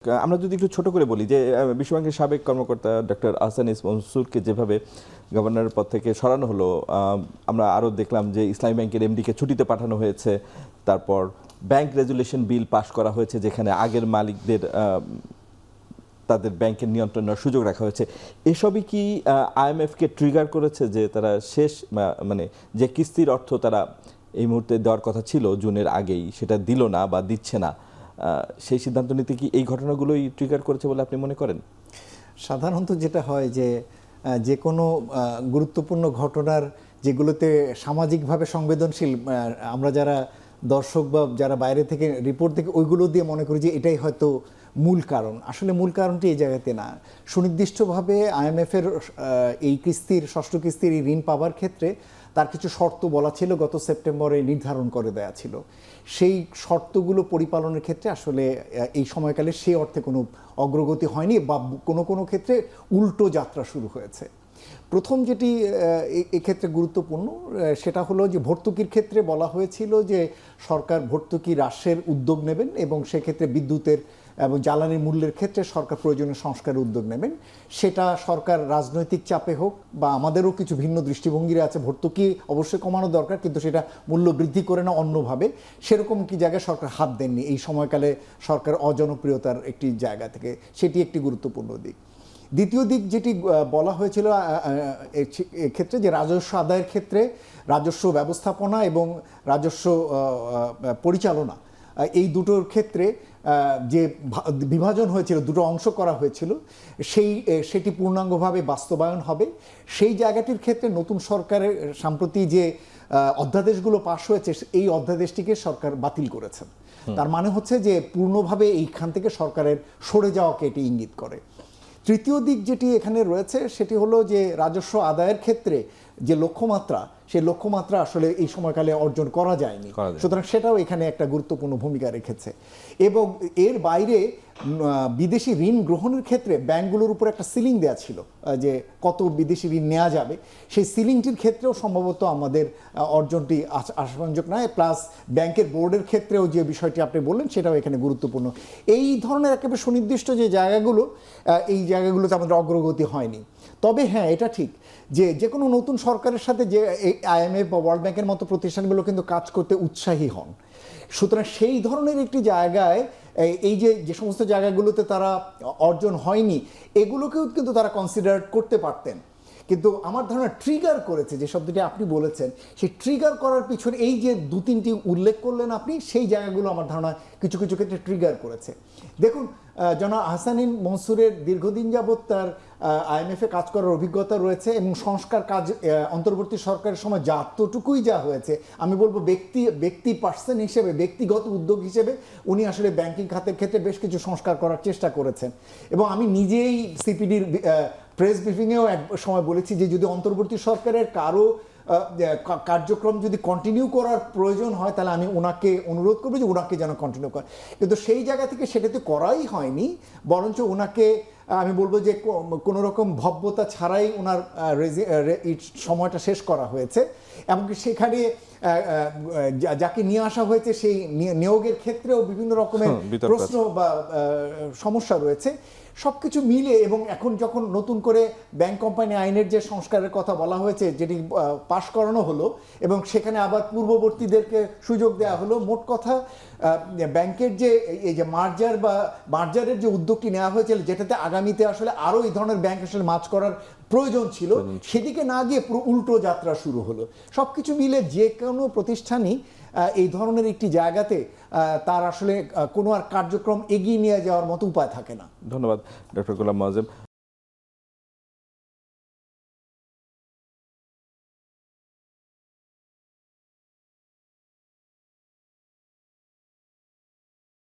আমরা যদি একটু ছোট করে বলি যে বিশ্বব্যাংকের সাবেক কর্মকর্তা ডক্টর আহসান ইস মনসুরকে যেভাবে গভর্নরের পদ থেকে সরানো হলো, আমরা আরও দেখলাম যে ইসলামী ব্যাংকের এমডিকে ছুটিতে পাঠানো হয়েছে। তারপর ব্যাংক রেজুলেশন বিল পাশ করা হয়েছে, যেখানে আগের মালিকদের তাদের ব্যাংকের নিয়ন্ত্রণ নেওয়ার সুযোগ রাখা হয়েছে। এসবই কি আইএমএফকে ট্রিগার করেছে যে তারা শেষ মানে যে কিস্তির অর্থ তারা এই মুহূর্তে দেওয়ার কথা ছিল জুনের আগেই, সেটা দিল না বা দিচ্ছে না, সেই সিদ্ধান্ত নিতে কি এই ঘটনাগুলোই ট্রিগার করেছে বলে আপনি মনে করেন? সাধারণত যেটা হয় যে কোনো গুরুত্বপূর্ণ ঘটনার যেগুলোতে সামাজিকভাবে সংবেদনশীল, আমরা যারা দর্শক বা যারা বাইরে থেকে রিপোর্ট থেকে ওইগুলো দিয়ে মনে করি যে এটাই হয়তো মূল কারণ। আসলে মূল কারণটি এই জায়গাতে না। সুনির্দিষ্টভাবে আইএমএফের এই কিস্তির ষষ্ঠ কিস্তির এই ঋণ পাবার ক্ষেত্রে তার কিছু শর্ত বলা ছিল, গত সেপ্টেম্বরে নির্ধারণ করে দেয়া ছিল। সেই শর্তগুলো পরিপালনের ক্ষেত্রে আসলে এই সময়কালে সেই অর্থে কোনো অগ্রগতি হয়নি বা কোনো ক্ষেত্রে উল্টো যাত্রা শুরু হয়েছে। প্রথম যেটি এক্ষেত্রে গুরুত্বপূর্ণ সেটা হলো যে ভর্তুকির ক্ষেত্রে বলা হয়েছিল যে সরকার ভর্তুকি হ্রাসের উদ্যোগ নেবেন এবং সেক্ষেত্রে বিদ্যুতের এবং জ্বালানির মূল্যের ক্ষেত্রে সরকার প্রয়োজনীয় সংস্কারের উদ্যোগ নেবেন। সেটা সরকার রাজনৈতিক চাপে হোক বা আমাদেরও কিছু ভিন্ন দৃষ্টিভঙ্গির আছে, ভর্তুকি অবশ্যই কমানো দরকার, কিন্তু সেটা মূল্য বৃদ্ধি করে না অন্যভাবে, সেরকম কি জায়গায় সরকার হাত দেননি এই সময়কালে সরকার অজনপ্রিয়তার একটি জায়গা থেকে। সেটি একটি গুরুত্বপূর্ণ দিক। দ্বিতীয় দিক যেটি বলা হয়েছিল এক্ষেত্রে যে রাজস্ব আদায়ের ক্ষেত্রে রাজস্ব ব্যবস্থাপনা এবং রাজস্ব পরিচালনা, এই দুটোর ক্ষেত্রে যে বিভাজন হয়েছিল, দুটো অংশ করা হয়েছিল, সেটি পূর্ণাঙ্গভাবে বাস্তবায়ন হবে। সেই জায়গাটির ক্ষেত্রে নতুন সরকারের সাম্প্রতি যে অধ্যাদেশগুলো পাশ হয়েছে, এই অধ্যাদেশটিকে সরকার বাতিল করেছেন। তার মানে হচ্ছে যে পূর্ণভাবে এইখান থেকে সরকারের সরে যাওয়াকে এটি ইঙ্গিত করে। তৃতীয় দিক যেটি এখানে রয়েছে সেটি হলো যে রাজস্ব আদায়ের ক্ষেত্রে যে লক্ষ্যমাত্রা, সেই লক্ষ্যমাত্রা আসলে এই সময়কালে অর্জন করা যায়নি, সুতরাং সেটাও এখানে একটা গুরুত্বপূর্ণ ভূমিকা রেখেছে। এবং এর বাইরে বিদেশি ঋণ গ্রহণের ক্ষেত্রে ব্যাংকগুলোর উপর একটা সিলিং দেওয়া ছিল যে কত বিদেশি ঋণ নেওয়া যাবে, সেই সিলিংটির ক্ষেত্রেও সম্ভবত আমাদের অর্জনটি আশাব্যঞ্জক নয়। প্লাস ব্যাংকের বোর্ডের ক্ষেত্রেও যে বিষয়টি আপনি বললেন সেটাও এখানে গুরুত্বপূর্ণ। এই ধরনের একেবারে সুনির্দিষ্ট যে জায়গাগুলো, এই জায়গাগুলোতে আমাদের অগ্রগতি হয়নি। তবে হ্যাঁ, এটা ঠিক যে কোনো নতুন সরকারের সাথে যে আইএমএফ বা ওয়ার্ল্ড ব্যাংকের মতো প্রতিষ্ঠানগুলো কিন্তু কাজ করতে উৎসাহী হন। সুতরাং সেই ধরনের একটি জায়গায় এই যে সমস্ত জায়গাগুলোতে তারা অর্জন হয়নি, এগুলোকেও কিন্তু তারা কনসিডার করতে পারতেন। কিন্তু আমার ধারণা ট্রিগার করেছে, যে শব্দটি আপনি বলেছেন, সেই ট্রিগার করার পিছনে এই যে দু তিনটি উল্লেখ করলেন আপনি, সেই জায়গাগুলো আমার ধারণা কিছু কিছু ক্ষেত্রে ট্রিগার করেছে। দেখুন, জনাব আহসান মনসুরের দীর্ঘদিন যাবৎ তার আইএমএফে কাজ করার অভিজ্ঞতা রয়েছে এবং সংস্কার কাজ অন্তর্বর্তী সরকারের সময় যতটুকুই যা হয়েছে, আমি বলবো ব্যক্তি পার্সন হিসেবে, ব্যক্তিগত উদ্যোগ হিসেবে উনি আসলে ব্যাংকিং খাতের ক্ষেত্রে বেশ কিছু সংস্কার করার চেষ্টা করেছেন। এবং আমি নিজেই সিপিডির প্রেস ব্রিফিংয়েও এক সময় বলেছি যে যদি অন্তর্বর্তী সরকারের কারো কার্যক্রম যদি কন্টিনিউ করার প্রয়োজন হয়, তাহলে আমি ওনাকে অনুরোধ করবো যে ওনাকে যেন কন্টিনিউ করে। কিন্তু সেই জায়গা থেকে সেটাতে করাই হয়নি, বরঞ্চ ওনাকে আমি বলবো যে কোনো রকম ভব্যতা ছাড়াই ওনার সময়টা শেষ করা হয়েছে। এমনকি সেখানে যাকে নিয়ে আসা হয়েছে সেই নিয়োগের ক্ষেত্রেও বিভিন্ন রকমের প্রশ্ন বা সমস্যা রয়েছে। সব কিছু মিলে এবং এখন যখন নতুন করে ব্যাংক কোম্পানি আইনের যে সংস্কারের কথা বলা হয়েছে, যেটি পাশ করানো হলো এবং সেখানে আবার পূর্ববর্তীদেরকে সুযোগ দেওয়া হলো, মোট কথা ব্যাংকের যে এই যে মার্জারের যে উদ্যোগটি নেওয়া হয়েছিল, যেটাতে আগামীতে আসলে আরও এই ধরনের ব্যাংক আসলে মার্জ করার প্রয়োজন ছিল, সেদিকে না গিয়ে পুরো উল্টো যাত্রা শুরু হলো। সব কিছু মিলে যে কোনো প্রতিষ্ঠানই এই ধরনের একটি জায়গাতে তার আসলে কোনো আর কার্যক্রম এগিয়ে নিয়ে যাওয়ার মতো উপায় থাকে না। ধন্যবাদ ডক্টর গোলাম মোয়াজ্জেম।